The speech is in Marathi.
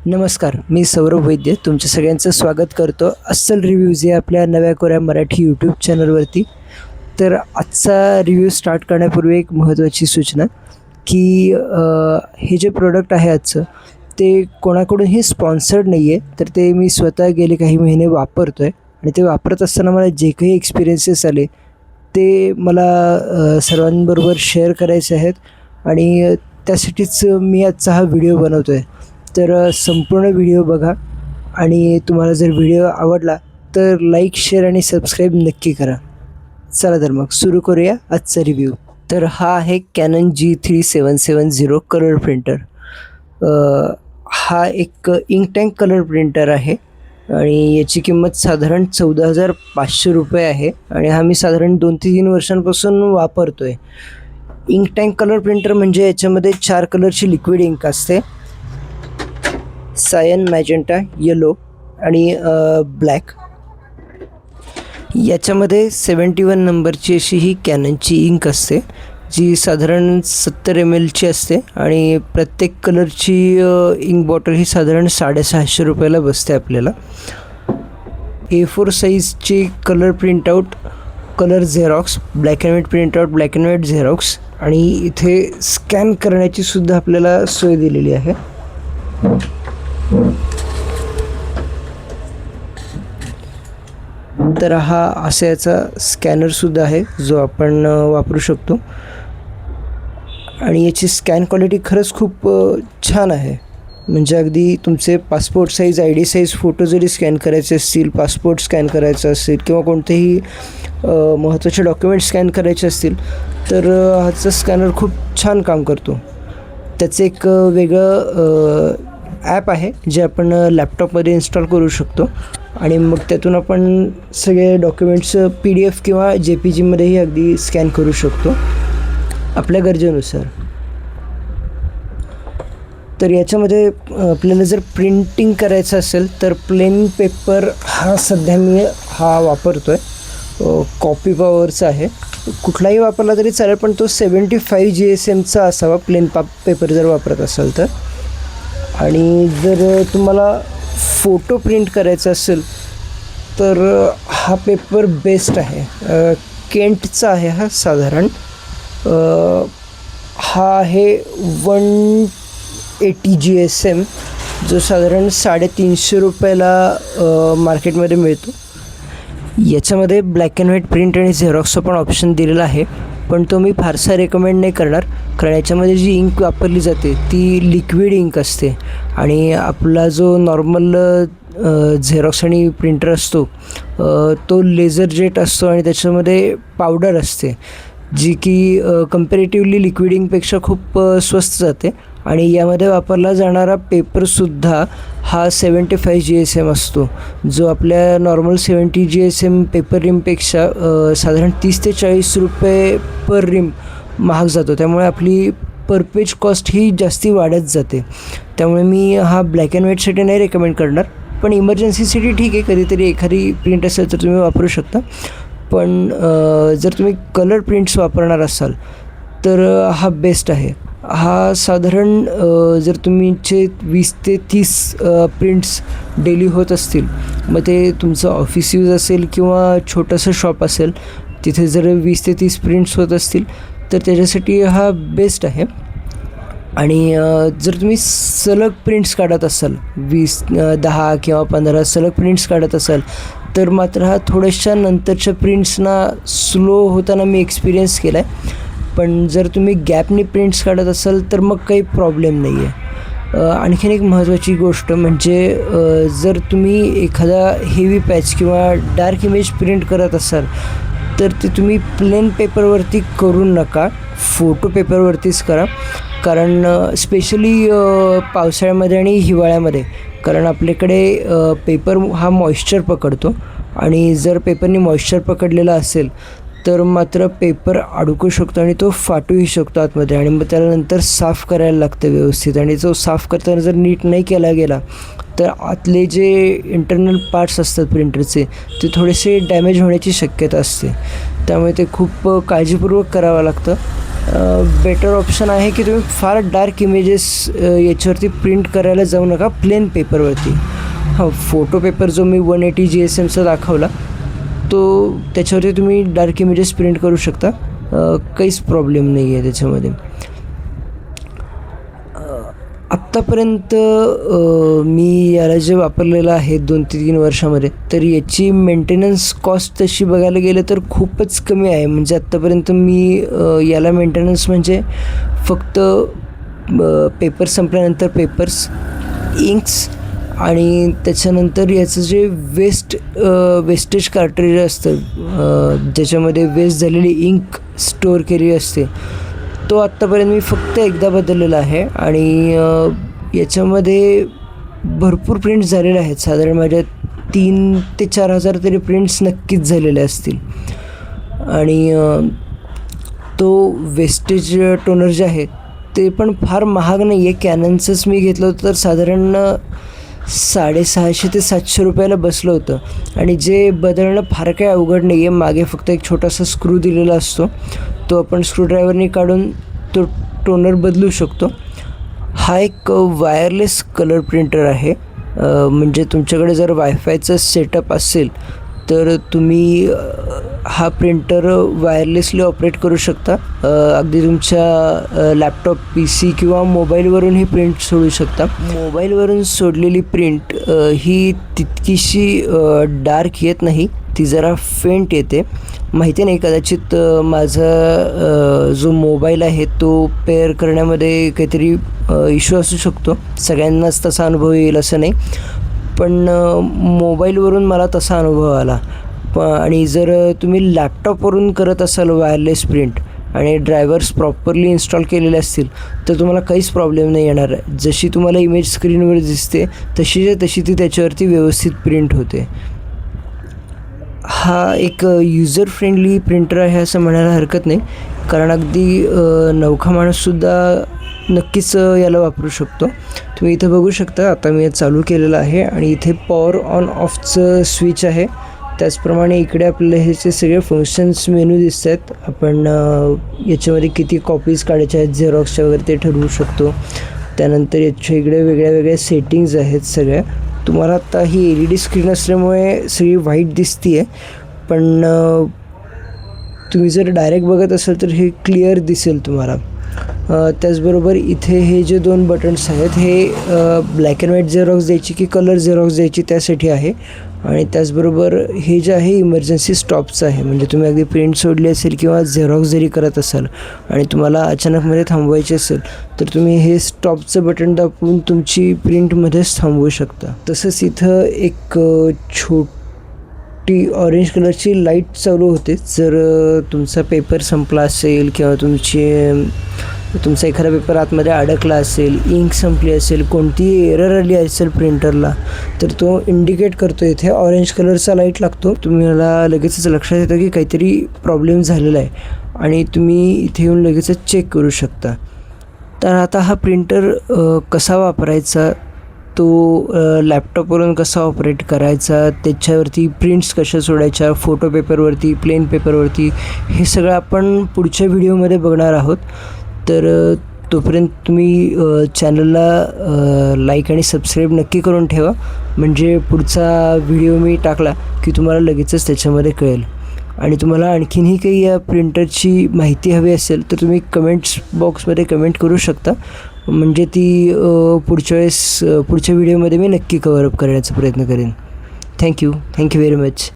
नमस्कार, मी सौरभ वैद्य तुमच्या सगळ्यांचं स्वागत करतो अस्सल रिव्ह्यूज या आपल्या नव्या कोऱ्या मराठी यूट्यूब चॅनलवरती. तर आजचा रिव्ह्यू स्टार्ट करण्यापूर्वी एक महत्त्वाची सूचना की हे जे प्रोडक्ट आहे आजचं ते कोणाकडूनही स्पॉन्सर्ड नाही आहे. तर ते मी स्वतः गेले काही महिने वापरतो आहे आणि ते वापरत असताना मला जे काही एक्सपिरियन्सेस आले ते मला सर्वांबरोबर शेअर करायचे आहेत आणि त्यासाठीच मी आजचा हा व्हिडिओ बनवतो आहे. तर संपूर्ण व्हिडिओ बघा आणि तुम्हाला जर व्हिडिओ आवडला तर लाईक, शेअर आणि सबस्क्राईब नक्की करा. चला तर मग सुरू करूया आजचा रिव्ह्यू. तर हा आहे कॅनन G3770 कलर प्रिंटर. हा एक इंक टँक कलर प्रिंटर आहे आणि याची किंमत साधारण 14,500 रुपये आहे आणि हा मी साधारण 2 ते 3 वर्षांपासून वापरतो आहे. इंक टँक कलर प्रिंटर म्हणजे याच्यामध्ये 4 कलरची लिक्विड इंक असते, सायन, मॅजेंटा, येलो आणि ब्लॅक. याच्यामध्ये 71 नंबरची अशी ही कॅननची इंक असते जी साधारण 70 ml असते आणि प्रत्येक कलरची इंक बॉटल ही साधारण 650 रुपयाला बसते आपल्याला. A4 साईजची colour printout, colour Xerox, black and white printout, black and white Xerox आणि इथे स्कॅन करण्याची सुद्धा आपल्याला सोय दिलेली आहे. तर हा असा याचा स्कॅनरसुद्धा आहे जो आपण वापरू शकतो आणि याची स्कॅन क्वालिटी खरंच खूप छान आहे. म्हणजे अगदी तुमचे passport size, ID size photo जरी स्कॅन करायचे असतील, पासपोर्ट स्कॅन करायचा असेल किंवा कोणतेही महत्त्वाचे डॉक्युमेंट स्कॅन करायचे असतील तर हाचा स्कॅनर खूप छान काम करतो. त्याचं एक वेगळं ॲप आहे जे आपण लॅपटॉपमध्ये इन्स्टॉल करू शकतो आणि मग त्यातून आपण सगळे डॉक्युमेंट्स PDF किंवा JPGमध्येही अगदी स्कॅन करू शकतो आपल्या गरजेनुसार. तर याच्यामध्ये आपल्याला जर प्रिंटिंग करायचं असेल तर प्लेन पेपर हा सध्या मी वापरतो आहे. कॉपी पॉवरचा आहे, कुठलाही वापरला तरी चालेल पण तो 75 GSMचा असावा प्लेन पेपर जर वापरत असाल तर. आणि जर तुम्हाला फोटो प्रिंट करायचा असेल तर हा पेपर बेस्ट आहे. केंटचा आहे हा साधारण. हा आहे 180 GSM जो साधारण 350 रुपयाला मार्केटमध्ये मिळतो. याच्यामध्ये ब्लॅक अँड व्हाईट प्रिंट आणि झेरॉक्सचा पण ऑप्शन दिलेला आहे पण तो मी फारसा रेकमेंड नाही करणार कारण याच्यामध्ये जी इंक वापरली जाते ती लिक्विड इंक असते आणि आपला जो नॉर्मल झेरॉक्स आणि प्रिंटर असतो तो लेझर जेट असतो आणि त्याच्यामध्ये पावडर असते जी की कम्पॅरेटिव्हली लिक्विड इंकपेक्षा खूप स्वस्त जाते. आणि यामध्ये वापरला जाणारा पेपरसुद्धा हा 75 GSM असतो जो आपल्या नॉर्मल 70 GSM पेपर रिमपेक्षा साधारण 30 ते 40 रुपये पर रिम महाग जातो. त्यामुळे आपली पर पेज कॉस्ट ही जास्ती वाढत जाते. त्यामुळे मी हा ब्लॅक अँड व्हाईटसाठी नाही रेकमेंड करणार पण इमर्जन्सीसाठी ठीक आहे, कधीतरी एखादी प्रिंट असेल तर तुम्ही वापरू शकता. पण जर तुम्ही कलर प्रिंट्स वापरणार असाल तर हा बेस्ट आहे. हा साधारण जर तुमचे 20 ते 30 प्रिंट्स डेली होत असतील, मग ते तुमचं ऑफिस यूज असेल किंवा छोटंसं शॉप असेल तिथे जर 20 ते 30 प्रिंट्स होत असतील तर त्याच्यासाठी हा बेस्ट आहे. आणि जर तुम्ही सलग प्रिंट्स काढत असाल 10 किंवा 15 सलग प्रिंट्स काढत असाल तर मात्र हा थोड्याशा नंतरच्या प्रिंट्सना स्लो होताना मी एक्सपिरियन्स केला आहे. पण जर तुम्ही गॅपनी प्रिंट्स काढत असाल तर मग काही प्रॉब्लेम नाही आहे. आणखीन एक महत्त्वाची गोष्ट म्हणजे जर तुम्ही एखादा हेवी पॅच किंवा डार्क इमेज प्रिंट करत असाल तर ते तुम्ही प्लेन पेपरवरती करू नका, फोटो पेपरवरतीच करा. कारण स्पेशली पावसाळ्यामध्ये आणि हिवाळ्यामध्ये, कारण आपल्याकडे पेपर हा मॉइश्चर पकडतो आणि जर पेपरनी मॉइश्चर पकडलेला असेल तर मात्र पेपर अडकू शकतो आणि तो फाटूही शकतो आतमध्ये आणि मग त्याला नंतर साफ करायला लागतं व्यवस्थित. आणि तो साफ करताना जर नीट नाही केला गेला तर आतले जे इंटरनल पार्ट्स असतात प्रिंटरचे ते थोडेसे डॅमेज होण्याची शक्यता असते. त्यामुळे ते खूप काळजीपूर्वक करावं लागतं. बेटर ऑप्शन आहे की तुम्ही फार डार्क इमेजेस याच्यावरती प्रिंट करायला जाऊ नका प्लेन पेपरवरती. फोटो पेपर जो मी 180 GSMचा दाखवला तो त्याच्यावरती तुम्ही डार्क इमेजेस प्रिंट करू शकता, काहीच प्रॉब्लेम नाही आहे त्याच्यामध्ये. आत्तापर्यंत मी याला जे वापरलेलं आहे 2 ते 3 वर्षामध्ये, तर याची मेंटेनन्स कॉस्ट तशी बघायला गेलं तर खूपच कमी आहे. म्हणजे आत्तापर्यंत मी याला मेंटेनन्स म्हणजे फक्त पेपर संपल्यानंतर पेपर्स, इंक्स आणि त्याच्यानंतर याचं जे वेस्टेज कार्ट्रिज असतं ज्याच्यामध्ये वेस्ट झालेली इंक स्टोअर केली असते, तो आत्तापर्यंत मी फक्त एकदा बदललेला आहे. आणि याच्यामध्ये भरपूर प्रिंट्स झालेले आहेत. साधारण माझ्या 3 ते 4 हजार तरी प्रिंट्स नक्कीच झालेले असतील. आणि तो वेस्टेज टोनर जे आहे ते पण फार महाग नाही आहे. कॅननचंच मी घेतलं होतं तर साधारण 650 ते 700 रुपयाला बसलं होतं. आणि जे बदलणं फार काही अवघड नाही आहे. मागे फक्त एक छोटासा स्क्रू दिलेला असतो, तो आपण स्क्रूड्रायव्हरने काढून तो टोनर बदलू शकतो. हा एक वायरलेस कलर प्रिंटर आहे. म्हणजे तुमच्याकडे जर वायफायचं सेटअप असेल तर तुम्ही हा प्रिंटर वायरलेसली ऑपरेट करू शकता. अगदी तुमच्या लॅपटॉप, PC किंवा मोबाईलवरून ही प्रिंट सोडू शकता. मोबाईलवरून सोडलेली प्रिंट ही तितकीशी डार्क येत नाही, ती जरा फेंट येते. माहिती नाही, कदाचित माझा जो मोबाईल आहे तो पेअर करण्यामध्ये काहीतरी इश्यू असू शकतो. सगळ्यांनाच तसा अनुभव येईल असं नाही, पण मोबाईलवरून मला तसा अनुभव आला. आणि जर तुम्ही लॅपटॉपवरून करत असाल वायरलेस प्रिंट आणि ड्रायव्हर्स प्रॉपरली इन्स्टॉल केलेले असतील तर तुम्हाला काहीच प्रॉब्लेम नाही येणार. जशी तुम्हाला इमेज स्क्रीनवर दिसते तशी ती त्याच्यावरती व्यवस्थित प्रिंट होते. हा एक युजर फ्रेंडली प्रिंटर आहे असं म्हणायला हरकत नाही, कारण अगदी नवखा माणूससुद्धा नक्कीच याला वापरू शकतो. तुम्ही इथं बघू शकता, आता मी चालू केलेलं आहे आणि इथे पॉवर ऑन ऑफचं स्विच आहे. त्याचप्रमाणे इकडे आपल्याला ह्याचे सगळे फंक्शन्स मेनू दिसत आहेत. आपण याच्यामध्ये किती कॉपीज काढायच्या आहेत झेरॉक्सच्या वगैरे ते ठरवू शकतो. त्यानंतर याच्या इकडे वेगळ्या सेटिंग्ज आहेत सगळ्या. तुम्हाला आता ही LED स्क्रीन असल्यामुळे सगळी व्हाईट दिसते आहे, पण तुम्ही जर डायरेक्ट बघत असाल तर हे क्लिअर दिसेल तुम्हाला. त्याचबरोबर इथे हे जे 2 बटन्स आहेत हे ब्लॅक अँड व्हाईट झेरॉक्स द्यायची की कलर झेरॉक्स द्यायची त्यासाठी आहे. आणि त्याचबरोबर हे जे आहे इमर्जन्सी स्टॉपचं आहे. म्हणजे तुम्ही अगदी प्रिंट सोडली असेल किंवा झेरॉक्स जरी करत असाल आणि तुम्हाला अचानकमध्ये थांबवायचे असेल तर तुम्ही हे स्टॉपचं बटन दाबून तुमची प्रिंटमध्येच थांबवू शकता. तसंच इथं एक छोटी ऑरेंज कलरची लाईट चालू होते. जर तुमचा पेपर संपला असेल किंवा तुमचा एखादा पेपर आतमध्ये अडकला असेल, इंक संपली असेल, कोणतीही एरर आली असेल प्रिंटरला, तर तो इंडिकेट करतो. इथे ऑरेंज कलरचा लाईट लागतो. तुम्हाला लगेचच लक्षात येतं की काहीतरी प्रॉब्लेम झालेला आहे आणि तुम्ही इथे येऊन लगेचच चेक करू शकता. तर आता हा प्रिंटर कसा वापरायचा, तो लॅपटॉपवरून कसा ऑपरेट करायचा, त्याच्यावरती प्रिंट्स कशा सोडायच्या, फोटो पेपरवरती, प्लेन पेपरवरती, हे सगळं आपण पुढच्या व्हिडिओमध्ये बघणार आहोत. तर तोपर्यंत तुम्ही चॅनलला लाईक आणि सबस्क्राईब नक्की करून ठेवा, म्हणजे पुढचा व्हिडिओ मी टाकला की तुम्हाला लगेचच त्याच्यामध्ये कळेल. आणि तुम्हाला आणखीनही काही या प्रिंटरची माहिती हवी असेल तर तुम्ही कमेंट्स बॉक्समध्ये कमेंट करू शकता, म्हणजे ती पुढच्या व्हिडिओमध्ये मी नक्की कव्हर अप करण्याचा प्रयत्न करेन. Thank you very much.